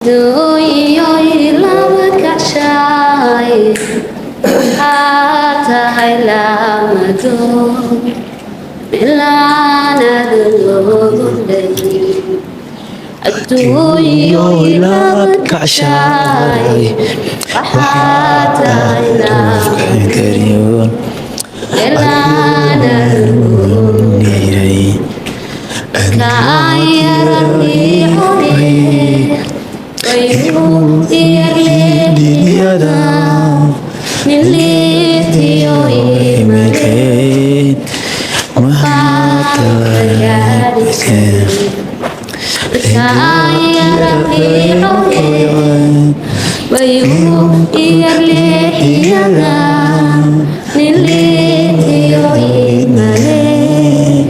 Dooyoy lama kacay waxaa tahay lama doon ilaanada loogu dhagay adduunyoy lama kacay waxaa tahay lama doon ilaanada loogu dhagay kaan yaraniicone Iyarliyada nilitiyo imageed mahadayadise Kayaraliyoge bayu iyarliyada nilitiyo imageed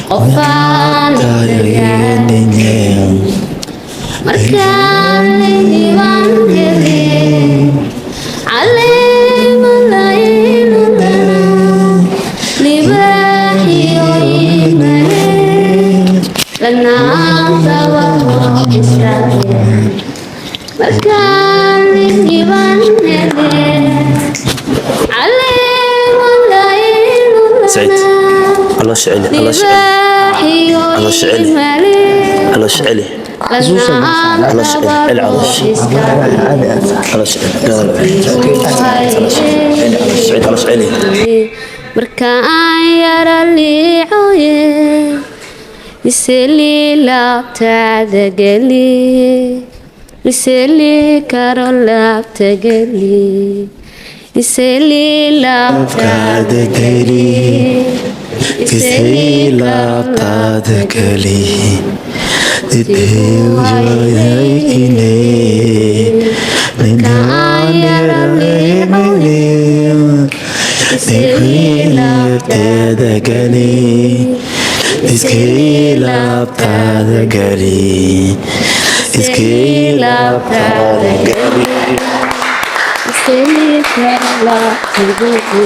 Qofaan dayadinye Markaan lihiwan kere Alema layludana Libahiyo imane Lanaanta wako Israel Markaan lihiwan kere Alema layludana الله شعلي الله شعلي الله شعلي الله شعلي العرش الله شعلي markaan yaraliicoye iseli laabtaada geli iseli karo laabta geli iseli laabtaada geli iseli laabtaada geli Idhiyay ine Ninayarali'one Iskilabtada gali Iskilabtada gali Iskilabtada gali Iskilabtada gali